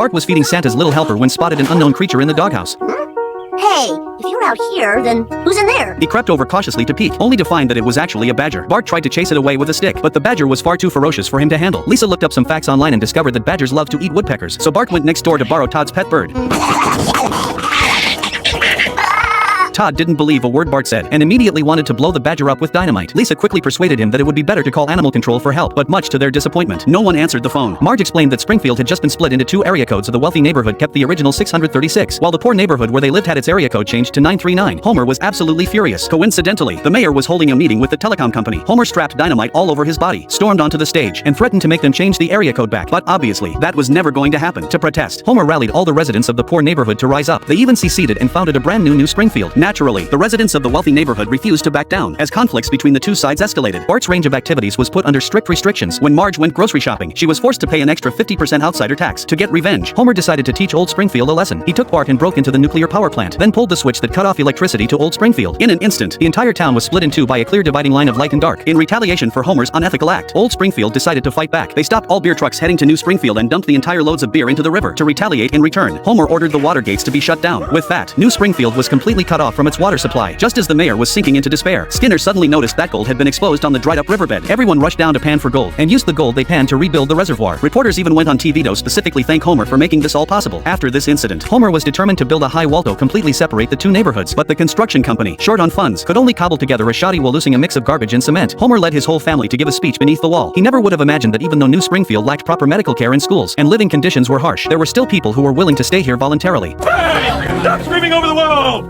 Bart was feeding Santa's little helper when spotted an unknown creature in the doghouse. Hey, if you're out here, then who's in there? He crept over cautiously to peek, only to find that it was actually a badger. Bart tried to chase it away with a stick, but the badger was far too ferocious for him to handle. Lisa looked up some facts online and discovered that badgers love to eat woodpeckers, so Bart went next door to borrow Todd's pet bird. Todd didn't believe a word Bart said, and immediately wanted to blow the badger up with dynamite. Lisa quickly persuaded him that it would be better to call animal control for help, but much to their disappointment, no one answered the phone. Marge explained that Springfield had just been split into two area codes, so the wealthy neighborhood kept the original 636, while the poor neighborhood where they lived had its area code changed to 939. Homer was absolutely furious. Coincidentally, the mayor was holding a meeting with the telecom company. Homer strapped dynamite all over his body, stormed onto the stage, and threatened to make them change the area code back, but obviously, that was never going to happen. To protest, Homer rallied all the residents of the poor neighborhood to rise up. They even seceded and founded a brand new Springfield. Naturally, the residents of the wealthy neighborhood refused to back down, as conflicts between the two sides escalated. Bart's range of activities was put under strict restrictions. When Marge went grocery shopping, she was forced to pay an extra 50% outsider tax. To get revenge, Homer decided to teach old Springfield a lesson. He took Bart and broke into the nuclear power plant, then pulled the switch that cut off electricity to old Springfield. In an instant, the entire town was split in two by a clear dividing line of light and dark. In retaliation for Homer's unethical act, old Springfield decided to fight back. They stopped all beer trucks heading to New Springfield and dumped the entire loads of beer into the river. To retaliate in return, Homer ordered the water gates to be shut down. With that, New Springfield was completely cut off from its water supply. Just as the mayor was sinking into despair, Skinner suddenly noticed that gold had been exposed on the dried-up riverbed. Everyone rushed down to pan for gold, and used the gold they panned to rebuild the reservoir. Reporters even went on TV to specifically thank Homer for making this all possible. After this incident, Homer was determined to build a high wall to completely separate the two neighborhoods, but the construction company, short on funds, could only cobble together a shoddy wall using a mix of garbage and cement. Homer led his whole family to give a speech beneath the wall. He never would have imagined that even though New Springfield lacked proper medical care and schools, and living conditions were harsh, there were still people who were willing to stay here voluntarily. Hey! Stop screaming over the wall!